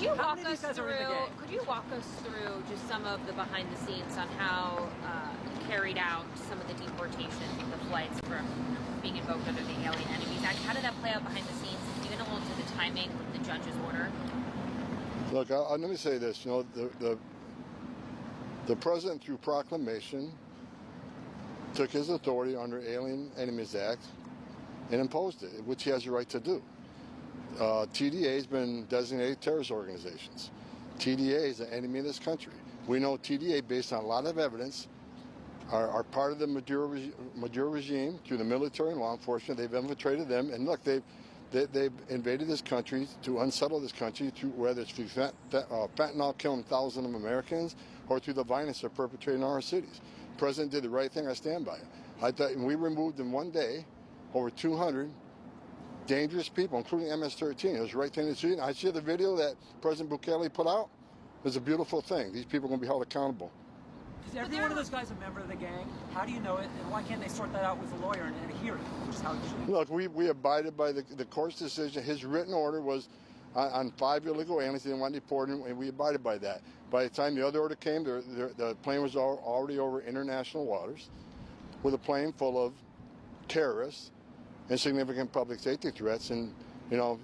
Could you walk us through just some of the behind the scenes on how you carried out some of the deportation of the flights from being invoked under the Alien Enemies Act? How did that play out behind the scenes? Can you get a little into the timing with the judge's order? Look, let me say this. You know, the president, through proclamation, took his authority under Alien Enemies Act and imposed it, which he has the right to do. TDA has been designated terrorist organizations. TDA is an enemy of this country. We know TDA, based on a lot of evidence, are part of the Maduro regime through the military and law enforcement. They've infiltrated them, and look, they've invaded this country to unsettle this country, through whether it's through fentanyl killing thousands of Americans or through the violence they're perpetrating in our cities. The president did the right thing. I stand by it. I thought we removed in one day over 200 dangerous people, including MS-13. It was the right thing to do. I see the video that President Bukele put out. It was a beautiful thing. These people are going to be held accountable. Is every one of those guys a member of the gang? How do you know it, and why can't they sort that out with a lawyer and a hearing, which is how it should be? Look, we abided by the court's decision. His written order was on 5 illegal aliens. They didn't want to deport them, and we abided by that. By the time the other order came, the plane was already over international waters with a plane full of terrorists and significant public safety threats. And, you know,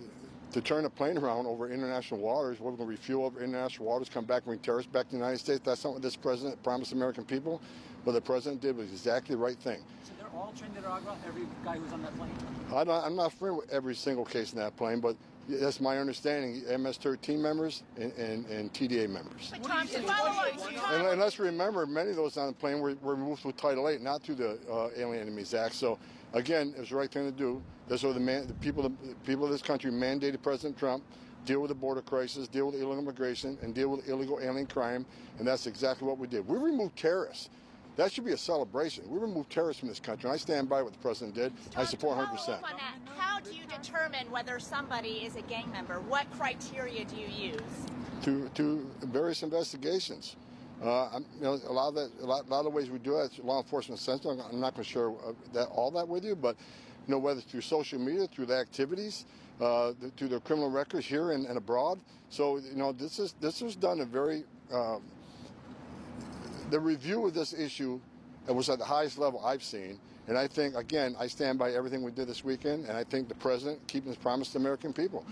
to turn a plane around over international waters, we're going to refuel over international waters, come back and bring terrorists back to the United States. That's not what this president promised American people. What the president did was exactly the right thing. So they're all trained in Nicaragua, every guy who's on that plane? I'm not familiar with every single case in that plane, but that's my understanding. MS-13 members and TDA members. And let's remember, many of those on the plane were removed through Title VIII, not through the Alien Enemies Act. So, again, it was the right thing to do. That's what the people of this country mandated President Trump deal with the border crisis, deal with illegal immigration, and deal with illegal alien crime, and that's exactly what we did. We removed terrorists. That should be a celebration. We removed terrorists from this country, and I stand by what the president did. I support 100%. How do you determine whether somebody is a gang member? What criteria do you use? To various investigations. You know, a lot of the ways we do it, it's law enforcement sensitive. I'm not going to share all that with you, but you know, whether through social media, through the activities, through their criminal records here and abroad. So, you know, this was done a very. The review of this issue was at the highest level I've seen, and I think, again, I stand by everything we did this weekend, and I think the president keeping his promise to the American people.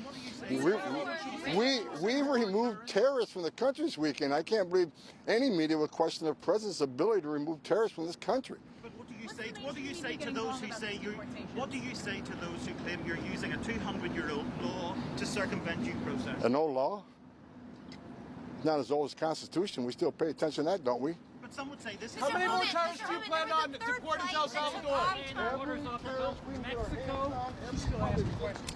We removed terrorists from the country this weekend. I can't believe any media would question the president's ability to remove terrorists from this country. But what do you say to those who say what do you say to those who claim you're using a 200-year-old law to circumvent due process? An old law? Not as old as the Constitution. We still pay attention to that, don't we? But some would say this is... How many more terrorists do you plan on deporting to El Salvador? Borders off of Mexico. Still asking questions.